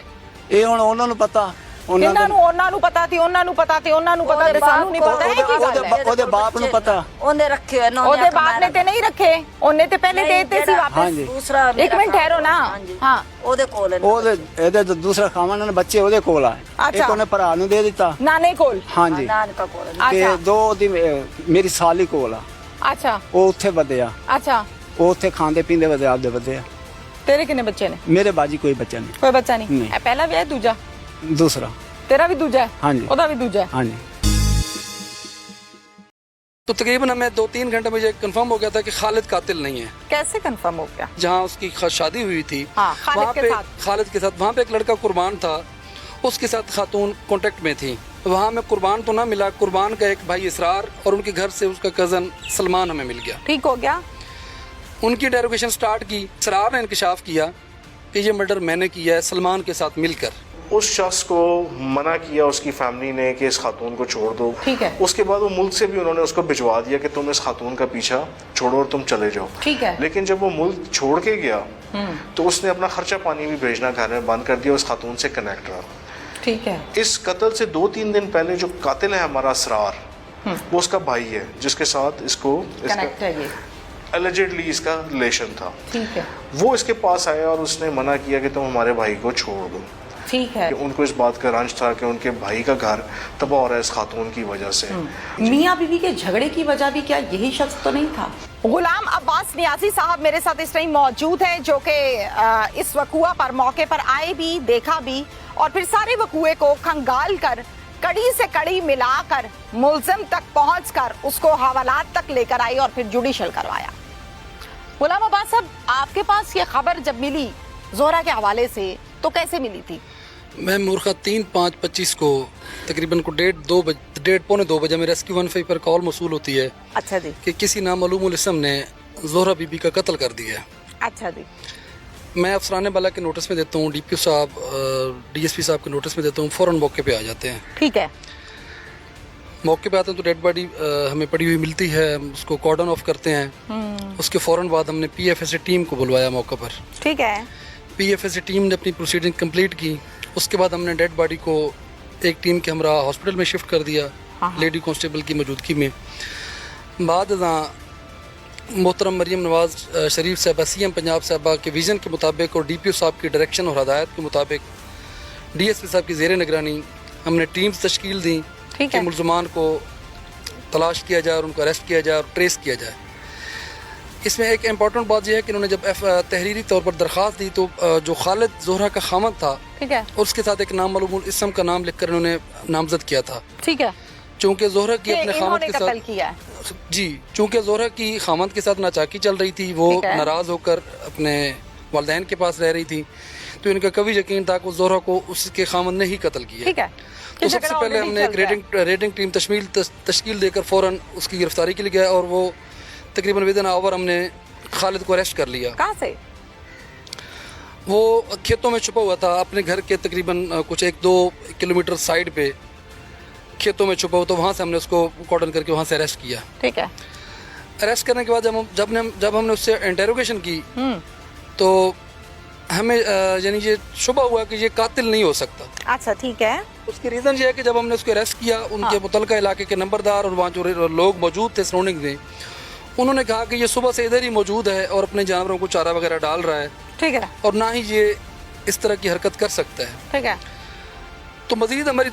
ਇਹ ਹੁਣ ਉਹਨਾਂ ਨੂੰ ਪਤਾ, ਉਹਨਾਂ ਇਹਨਾਂ ਨੂੰ ਪਤਾ ਸੀ, ਉਹਨਾਂ ਨੂੰ ਪਤਾ ਤੇ ਉਹਨਾਂ ਨੂੰ ਪਤਾ ਤੇ ਸਾਨੂੰ ਨਹੀਂ ਪਤਾ। ਇਹ ਕੀ ਗੱਲ ਹੈ? ਉਹਦੇ ਬਾਪ ਨੂੰ ਪਤਾ। ਉਹਨੇ ਰੱਖੇ ਹੋਏ ਨਾ, ਉਹਦੇ ਬਾਪ ਨੇ ਤੇ ਨਹੀਂ ਰੱਖੇ, ਉਹਨੇ ਤੇ ਪਹਿਲੇ ਦੇ ਦਿੱਤੇ ਸੀ ਵਾਪਸ। ਹਾਂਜੀ। ਦੂਸਰਾ ਇੱਕ ਮਿੰਟ ਠਹਿਰੋ ਨਾ। ਹਾਂ ਉਹਦੇ ਕੋਲ ਹੈ ਨਾ। ਇਹਦੇ ਦੂਸਰਾ ਖਾਵਾਂ ਨੇ ਬੱਚੇ ਉਹਦੇ ਕੋਲ ਆ। ਅੱਛਾ। ਇੱਕ ਉਹਨੇ ਭਰਾ ਨੂੰ ਦੇ ਦਿੱਤਾ। ਨਾਨੇ ਕੋਲ? ਹਾਂਜੀ ਨਾਨਕਾ ਕੋਲ ਹੈ ਨਾ। ਤੇ ਅੱਛਾ 2 ਦੀ ਮੇਰੀ ਸਾਲੀ ਕੋਲ ਆ, ਅੱਛਾ ਉਹ ਉੱਥੇ ਵਧਿਆ, ਅੱਛਾ। ਉਹ ਉੱਥੇ ਖਾਂਦੇ ਪੀਂਦੇ ਵਧੇ ਆਪਦੇ ਵਧੇ ਆ। ਤੇਰੇ ਕਿੰਨੇ ਬੱਚੇ ਨੇ? ਮੇਰੇ ਬਾਜੀ ਕੋਈ ਬੱਚਾ ਨਹੀਂ। ਕੋਈ ਬੱਚਾ ਨਹੀਂ? ਨਹੀਂ। ਇਹ ਪਹਿਲਾ ਵਿਆਹ ਹੈ ਦੂਜਾ? ਦੂਸਰਾ। तेरा भी दूजा है? हाँ जी। ਉਹਦਾ ਵੀ ਦੂਜਾ ਹੈ? ਹਾਂਜੀ। तो तकरीबन हमें 2-3 घंटे मुझे कंफर्म हो गया था कि खालिद कातिल नहीं है। कैसे कंफर्म हो गया? जहाँ उसकी शादी हुई थी, हाँ, खालिद वहाँ के पे साथ। खालिद के साथ वहाँ पे एक लड़का कुर्बान था, उसके साथ खातून कांटेक्ट में थी। वहाँ में कुर्बान तो ना मिला, कुर्बान का एक भाई इसरार और उनके घर से उसका कज़न सलमान हमें मिल गया। ठीक हो गया। उनकी डेरोगेशन स्टार्ट की। इसरार ने इंकशाफ किया कि ये मर्डर मैंने किया है सलमान के साथ मिलकर। उस शख्स को मना किया उसकी फैमिली ने कि इस खातून को छोड़ दो। ठीक है। उसके बाद वो मुल्क से भी उन्होंने उसको भिजवा दिया कि तुम इस खातून का पीछा छोड़ो और तुम चले जाओ। ठीक है। लेकिन जब वो मुल्क छोड़ के गया तो उसने अपना खर्चा पानी भी भेजना घर में बंद कर दिया, उस खातून से कनेक्ट रहा। ठीक है। इस कत्ल से 2-3 दिन पहले जो कातिल है हमारा असरार, वो उसका भाई है जिसके साथ इसको कनेक्ट है ये। एलिजिडली इसका रिलेशन था। ठीक है। वो इसके पास आया और उसने मना किया कि तुम हमारे भाई को छोड़ दो। ठीक है। कि उनको इस बात का रंज था कि उनके भाई का घर तबाह हो रहा है इस खातून की वजह से। मियाँ बीवी के झगड़े की वजह भी क्या यही शख्स तो नहीं था? गुलाम अब्बास नियाजी साहब मेरे साथ इस टाइम मौजूद हैं, जो कि इस वकूआ पर मौके पर आए भी, देखा भी और फिर सारे वकूए को खंगाल कर कड़ी से कड़ी मिलाकर मुल्जिम तक पहुंचकर उसको हवालात तक लेकर आई और फिर जुडिशल करवाया। गुलाम अब्बास साहब, आपके पास ये खबर जब मिली जोहरा के हवाले से तो कैसे मिली थी? मैं मूर्खा 3/5/25 को तकरीबन को 1:30-1:45 बजे में रेस्क्यू 15 पर कॉल मौसूल होती है अच्छा जी। कि किसी नामालूम इस्म ने जोहरा बीबी का कत्ल कर दिया है। अच्छा जी। मैं अफसरान बाला के नोटिस में देता हूँ, DPO साहब, DSP साहब के नोटिस में देता हूँ, फ़ौरन मौके पे आ जाते हैं। ठीक है। मौके पे आते हैं तो डेड बॉडी हमें पड़ी हुई मिलती है, हम उसको कॉर्डन ऑफ करते हैं। उसके फ़ौरन बाद हमने PFSA टीम को बुलवाया मौके पर। ठीक है। PFSA टीम ने अपनी प्रोसीडिंग कंप्लीट की। उसके बाद हमने डेड बॉडी को एक टीम के हमरा हॉस्पिटल में शिफ्ट कर दिया, लेडी कांस्टेबल की मौजूदगी में। बाद मोहतरम मरीम नवाज शरीफ साहबा CM पंजाब साहबा के विज़न के मुताबिक और DPO साहब की डायरेक्शन और हदायत के मुताबिक DSP साहब की ज़ेर निगरानी हमने टीम्स तश्कील दी कि मुलजमान को तलाश किया जाए और उनको अरेस्ट किया जाए और ट्रेस किया जाए। इसमें एक इम्पॉर्टेंट बात यह है कि उन्होंने जब तहरीरी तौर पर दरख्वास्त दी तो जो खालिद जोहरा का खामद था, ठीक है, और उसके साथ एक नामालूम इस्म का नाम लिखकर उन्होंने नामजद किया था। ठीक है। चूँकि जोहरा की अपने खामद के साथ किया जी, चूँकि जोहरा की खामद के साथ नाचाकी चल रही थी, वो नाराज़ होकर अपने वालिदैन के पास रह रही थी, तो इनका कभी यकीन था कि जोहरा को उसके खामद ने ही कत्ल किया। ठीक है। तो सबसे पहले हमने एक रेडिंग टीम तश्कील देकर फ़ौरन उसकी गिरफ्तारी के लिए गया और वो तकरीबन विदिन आवर हमने खालिद को अरेस्ट कर लिया। कहाँ से? वो खेतों में छुपा हुआ था, अपने घर के तकरीबन कुछ 1-2 किलोमीटर साइड पे खेतों में छुपा हुआ, तो वहाँ से हमने उसको कॉर्डन करके वहाँ से अरेस्ट किया। ठीक है। अरेस्ट करने के बाद जब हमने उससे इंटेरोगेशन की तो हमें यानी ये शुबा हुआ कि ये कातिल नहीं हो सकता। अच्छा, ठीक है। उसकी रीज़न ये है कि जब हमने उसको अरेस्ट किया, उनके मुतलका इलाके के नंबरदार और वहाँ जो लोग मौजूद थे सराउंडिंग में, उन्होंने कहा कि ये सुबह से इधर ही मौजूद है और अपने जानवरों को चारा वगैरह डाल रहा है। ठीक है। और ना ही ये इस तरह की हरकत कर सकता है। ठीक है। तो मजीद हमारी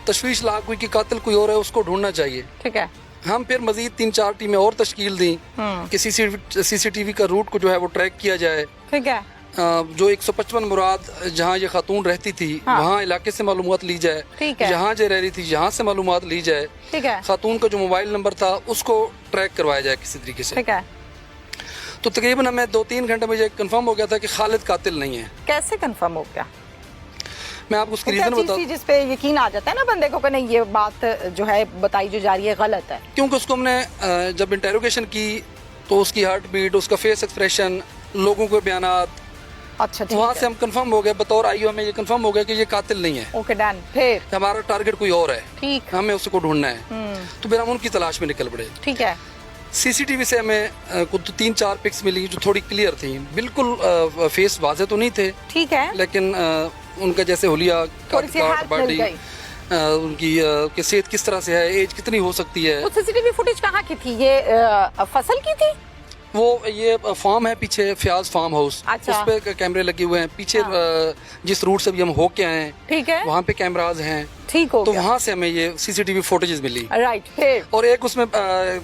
तशवीश लाक हुई कि कातिल कोई और है, उसको ढूंढना चाहिए। ठीक है। हम फिर मजीद 3-4 टीमें और तश्कील दी कि CCTV का रूट को जो है वो ट्रैक किया जाए। ठीक है। जो 155 मुराद जहाँ ये खातून रहती थी, वहाँ इलाके से मालूमात ली जाए। ठीक है। जहाँ ये रह रही थी यहाँ से मालूमात ली जाए। ठीक है। खातून का जो मोबाइल नंबर था उसको ट्रैक करवाया जाए किसी तरीके से। ठीक है। तो तकरीबन हमें 2-3 घंटे में ये कंफर्म हो गया था कि खालिद कातिल नहीं है। कैसे कंफर्म हो गया? मैं आपको उसकी रीजन बताऊं, जिस पे यकीन आ जाता है ना बंदे को कि नहीं ये बात जो है बताई जो जा रही है गलत है। क्योंकि उसको हमने जब इंटेरोगेशन की तो उसकी हार्ट बीट, उसका फेस एक्सप्रेशन, लोगों के बयानात, अच्छा, वहाँ से हम कंफर्म हो गए, बतौर IO हमें ये कंफर्म हो गया कि ये कातिल नहीं है। Okay, done. फिर हमारा टारगेट कोई और है। ठीक। हमें उसको ढूंढना है। तो फिर हम उनकी तलाश में निकल पड़े। ठीक है। CCTV से हमें कुछ 3-4 पिक्स मिली जो थोड़ी क्लियर थी। बिल्कुल फेस वाज़ेह तो नहीं थे, ठीक है, लेकिन उनका जैसे हुलिया, काट बॉडी, उनकी कि सेहत किस तरह से है, एज कितनी हो सकती है। वो CCTV फुटेज कहाँ की थी? ये फसल की थी? वो ये फार्म है पीछे, फ्याज फार्म हाउस। अच्छा। उस पे कैमरे लगे हुए हैं पीछे। जिस रूट से भी हम होके आए हैं, ठीक है, वहाँ पे कैमराज हैं। ठीक हो तो गया। वहाँ से हमें ये CCTV फुटेजेस मिली। राइट। फिर और एक उसमें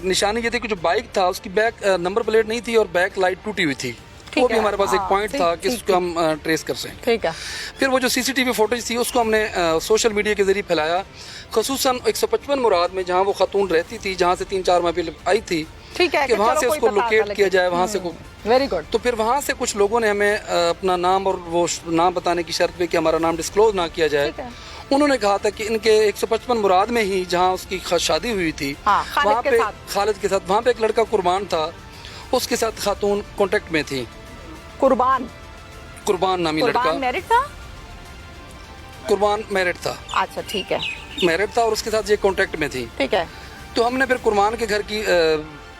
निशानी ये थी कि जो बाइक था उसकी बैक नंबर प्लेट नहीं थी और बैक लाइट टूटी हुई थी। वो भी हमारे पास एक पॉइंट था कि उसको हम ट्रेस कर सकें। ठीक है। फिर वो जो CCTV फुटेज थी उसको हमने सोशल मीडिया के जरिए फैलाया, खसूसन 155 मुराद में जहाँ वो खातून रहती थी, जहाँ से 3-4 माह पहले आई थी। ठीक है, कि वहाँ से उसको लोकेट किया जाए, वहाँ से को। Very good. तो फिर वहाँ से कुछ लोगों ने हमें अपना नाम और वो नाम बताने की शर्त पे कि हमारा नाम डिस्क्लोज ना किया जाए, उन्होंने कहा था कि इनके 155 मुराद में ही जहाँ उसकी शादी हुई थी, वहाँ पे खालिद के साथ वहाँ पे एक लड़का कुर्बान था, उसके साथ खातून कांटेक्ट में थी। कुर्बान नामी लड़का। मैरिड था? कुर्बान मैरिड था। अच्छा, ठीक है, मैरिड था और उसके साथ ये कांटेक्ट में थी। ठीक है। तो हमने फिर कुर्बान के घर की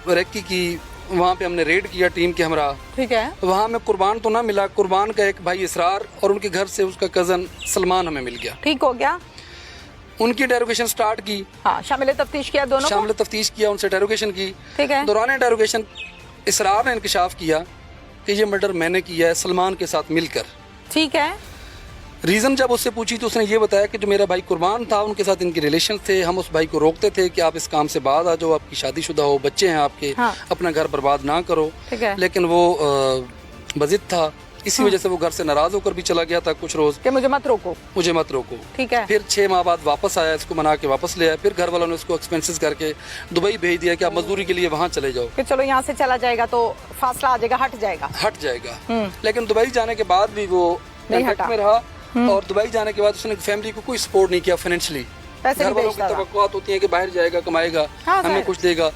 रेकी की, वहाँ पे हमने रेड किया टीम के हमरा। ठीक है। वहाँ में कुर्बान तो ना मिला, कुर्बान का एक भाई इसरार और उनके घर से उसका कजन सलमान हमें मिल गया। ठीक हो गया। उनकी इंटेरोगेशन स्टार्ट की। हाँ, शामिल तफ्तीश किया दोनों को? शामिल तफ्तीश किया, उनसे इंटेरोगेशन की। ठीक है। दौरान इंटेरोगेशन इसरार ने इंकशाफ किया कि ये मर्डर मैंने किया है सलमान के साथ मिलकर। ठीक है। रीज़न जब उससे पूछी तो उसने ये बताया कि जो मेरा भाई कुर्बान था उनके साथ इनके रिलेशन थे, हम उस भाई को रोकते थे कि आप इस काम से बाद आ जाओ, आपकी शादीशुदा हो, बच्चे हैं आपके, हाँ। अपना घर बर्बाद ना करो। लेकिन वो बजिद था, इसी वजह से वो घर से नाराज होकर भी चला गया था कुछ रोज कि मुझे मत रोको। ठीक है। फिर 6 माह बाद वापस आया, इसको मना के वापस ले आया। फिर घर वालों ने उसको एक्सपेंसेस करके दुबई भेज दिया कि आप मजदूरी के लिए वहाँ चले जाओ, कि चलो यहाँ से चला जाएगा तो फासला आ जाएगा, हट जाएगा। लेकिन दुबई जाने के बाद भी वो कॉन्टैक्ट में रहा और दुबई जाने के बाद उसने फैमिली को कोई सपोर्ट नहीं किया फाइनेंशियली। घर वालों की तवक्कुआत होती है कि बाहर जाएगा, कमाएगा, हमें कुछ देगा।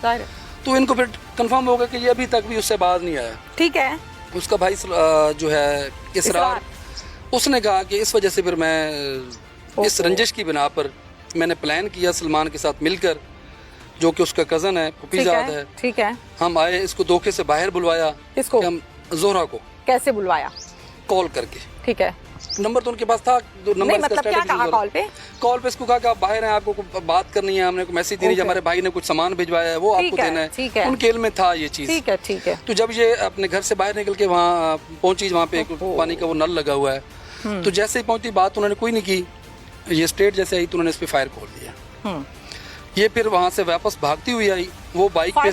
तो इनको फिर कंफर्म हो गया कि ये अभी तक भी उससे बाहर नहीं आया। ठीक है। उसका भाई जो है इसरार, उसने कहा कि इस वजह से फिर मैं इस रंजिश की बिना पर मैंने प्लान किया सलमान के साथ मिलकर, जो कि उसका कज़न है, पुपीजाद है। ठीक है। हम आए, इसको धोखे से बाहर बुलवाया। किसको? हम जोहरा को। कैसे बुलवाया? कॉल करके। ठीक है। नंबर तो उनके पास था, नंबर नहीं, मतलब क्या कहा कॉल पे? कॉल पे इसको कहा कि आप बाहर हैं, आपको बात करनी है, हमने मैसेज दी, हमारे भाई ने कुछ सामान भिजवाया है, वो आपको देना है। ठीक है। उनके इल्म में था ये चीज। ठीक है, ठीक है। तो जब ये अपने घर से बाहर निकल के वहाँ पहुंची, वहाँ पे एक पानी का वो नल लगा हुआ है, तो जैसे ही पहुंची बात उन्होंने कोई नहीं की, ये स्टेट जैसे आई तो उन्होंने इस पे फायर खोल दिया। ये फिर वहाँ से वापस भागती हुई आई, वो बाइक पे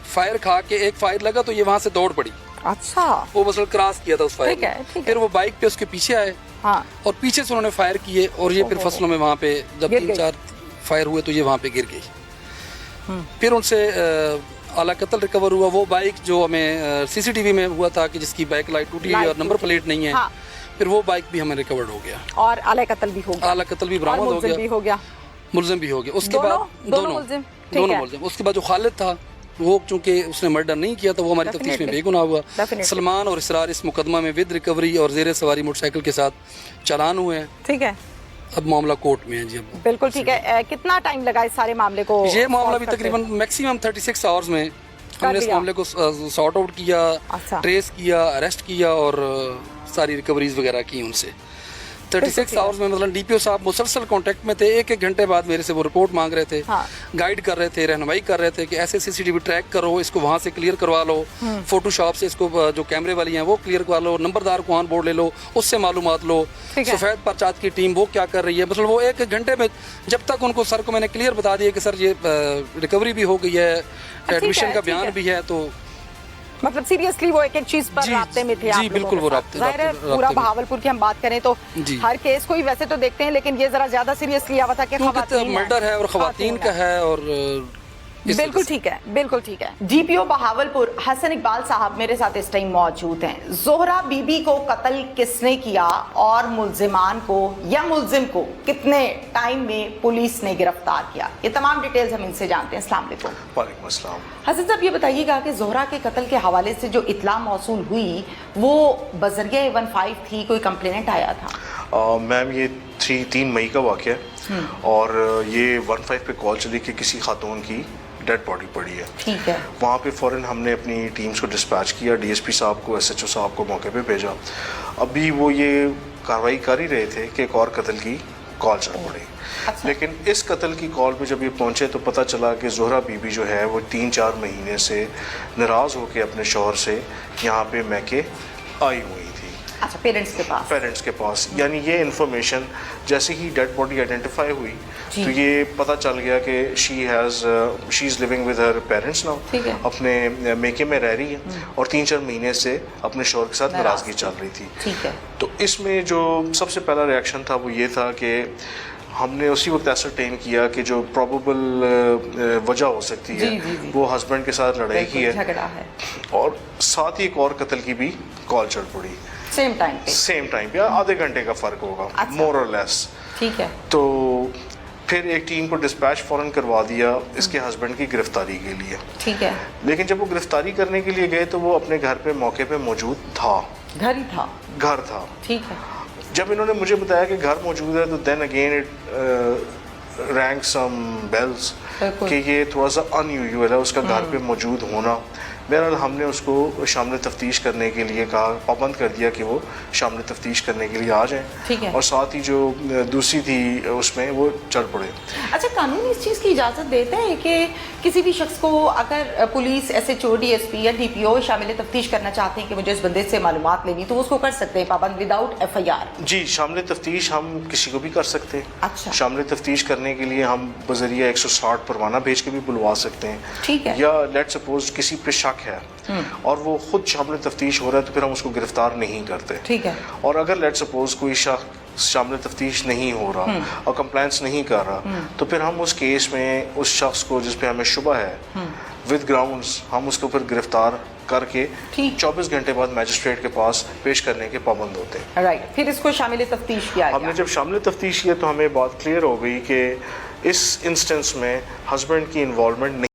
फायर खा के एक फायर लगा तो ये वहाँ से दौड़ पड़ी। अच्छा। वो बस क्रॉस किया था उस फायर में। फिर वो बाइक पे उसके पीछे आए। हाँ। और पीछे से उन्होंने फायर किए और ये फिर फसलों में वहाँ पे जब 3-4 फायर हुए तो ये वहाँ पे गिर गई। फिर उनसे आला कत्ल रिकवर हुआ। वो बाइक जो हमें सीसीटीवी में हुआ था कि जिसकी बैक लाइट टूटी है और नंबर प्लेट नहीं है, हाँ। फिर वो बाइक भी हमें रिकवर्ड हो गया और आला कत्ल भी हो गया। आला कत्ल भी बरामद हो गया, मुलजिम भी हो गया। उसके बाद दोनों मुलजिम। उसके बाद जो खालिद था, वो चूंकि उसने मर्डर नहीं किया था, वो हमारी तफ्तीश में बेगुनाह हुआ। सलमान और इसरार इस मुकदमा में विद रिकवरी और जेर सवारी मोटरसाइकिल के साथ चालान हुए हैं। ठीक है। अब मामला कोर्ट में है जी। अब बिल्कुल ठीक है। कितना टाइम लगा इस सारे मामले को? ये मामला भी तकरीबन मैक्सिमम 36 आवर्स में हमने इस मामले को सॉर्ट आउट किया, ट्रेस किया, अरेस्ट किया और सारी रिकवरीज वगैरह की उनसे। 36 आवर्स में मतलब डीपीओ साहब मुसलसल कांटेक्ट में थे। एक घंटे बाद मेरे से वो रिपोर्ट मांग रहे थे, हाँ। गाइड कर रहे थे, रहनुमाई कर रहे थे कि ऐसे सीसीटीवी ट्रैक करो, इसको वहाँ से क्लियर करवा लो, फोटोशॉप से इसको जो कैमरे वाली हैं वो क्लियर करवा लो, नंबरदार को ऑन बोर्ड ले लो, उससे मालूमात लो, सफेद परचात की टीम वो क्या कर रही है। मतलब वो एक घंटे में, जब तक उनको सर को मैंने क्लियर बता दिया कि सर ये रिकवरी भी हो गई है, एडमिशन का बयान भी है, तो मतलब सीरियसली वो एक चीज पर राब्ते में थे। जी बिल्कुल, वो राब्ते। पूरा बहावलपुर की हम बात करें तो हर केस को ही वैसे तो देखते हैं, लेकिन ये जरा ज्यादा सीरियस लिया हुआ था कि मर्डर है और खवातीन का है। और बिल्कुल ठीक है, बिल्कुल ठीक है। डीपीओ बहावलपुर हसन इकबाल साहब मेरे साथ इस टाइम मौजूद हैं। जोहरा बीबी को कत्ल किसने किया और मुल्जिमान को या मुल्जिम को कितने टाइम में पुलिस ने गिरफ्तार किया, ये तमाम डिटेल्स हम इनसे जानते हैं। अस्सलाम वालेकुम। वालेकुम अस्सलाम। हसन साहब ये बताइएगा कि जोहरा के कत्ल के हवाले से जो इत्ला मौसूल हुई वो बजरिया 15 थी, कोई कंप्लेनेंट आया था? मैम ये 3 मई का वाक़या है और ये 15 पे कॉल चली कि किसी खातून की डेड बॉडी पड़ी है। ठीक है। वहाँ पे फ़ौरन हमने अपनी टीम्स को डिस्पैच किया, डीएसपी साहब को, एसएचओ साहब को मौके पे भेजा। अभी वो ये कार्रवाई कर ही रहे थे कि एक और कत्ल की कॉल चल पड़ी। अच्छा। लेकिन इस कत्ल की कॉल पे जब ये पहुँचे तो पता चला कि जोहरा बीबी जो है वो 3-4 महीने से नाराज़ होकर अपने शौहर से यहाँ पे मैके आई हुई। अच्छा, पेरेंट्स के पास यानी ये इन्फॉर्मेशन जैसे ही डेड बॉडी आइडेंटिफाई हुई तो ये पता चल गया कि she is living with her parents now, अपने मेके में रह रही है और 3-4 महीने से अपने शौहर के साथ नाराज़गी चल रही थी। ठीक है। तो इसमें जो सबसे पहला रिएक्शन था वो ये था कि हमने उसी वक्त एसरटेन किया कि जो प्रोबेबल वजह हो सकती है वो हस्बैंड के साथ लड़ाई की है और साथ ही एक और कत्ल की भी कॉल चल पड़ी सेम टाइम पे आधे घंटे का फर्क होगा, मोर और लेस। ठीक है। तो फिर एक टीम को डिस्पैच फौरन करवा दिया इसके हस्बैंड की गिरफ्तारी के लिए। ठीक है। लेकिन जब वो गिरफ्तारी करने के लिए गए तो वो अपने घर पे मौके पे मौजूद था। घर था। ठीक है। जब इन्होंने मुझे बताया कि घर मौजूद है तो then again it rang some bells कि ये थोड़ा सा अनयूजुअल है उसका घर पे मौजूद होना। बहरहाल हमने उसको शामिल तफ्तीश करने के लिए कहा, पाबंद कर दिया कि वो शामिल तफ्तीश करने के लिए आ जाएं और साथ ही जो दूसरी थी उसमें वो चल पड़े। अच्छा, कानून इस चीज़ की इजाज़त देता है कि किसी भी शख्स को अगर पुलिस एसएचओ डीएसपी या डीपीओ शामिल तफ्तीश करना चाहते हैं कि मुझे इस बंदे से मालूमात लेनी तो उसको कर सकते हैं पाबंद विदाउट एफआईआर? जी, शामिल तफ्तीश हम किसी को भी कर सकते हैं। अच्छा। शामिल तफ्तीश करने के लिए हम बजरिया 160 परवाना भेज के भी बुलवा सकते हैं। ठीक है। या लेट सपोज किसी पे शक है और वो खुद शामिल तफ्तीश हो रहा है तो फिर हम उसको गिरफ्तार नहीं करते। ठीक है। और अगर लेट सपोज कोई शख्स शामिल तफ्तीश नहीं हो रहा और कंप्लायंस नहीं कर रहा तो फिर हम उस केस में उस शख्स को जिस पे हमें शुबा है विद ग्राउंड्स हम उसको फिर गिरफ्तार करके 24 घंटे बाद मैजिस्ट्रेट के पास पेश करने के पाबंद होते हैं। राइट। फिर इसको शामिल तफ्तीश किया। हमने जब शामिल तफ्तीश किया तो हमें बात क्लियर हो गई कि इस इंस्टेंस में हस्बैंड की इन्वॉल्वमेंट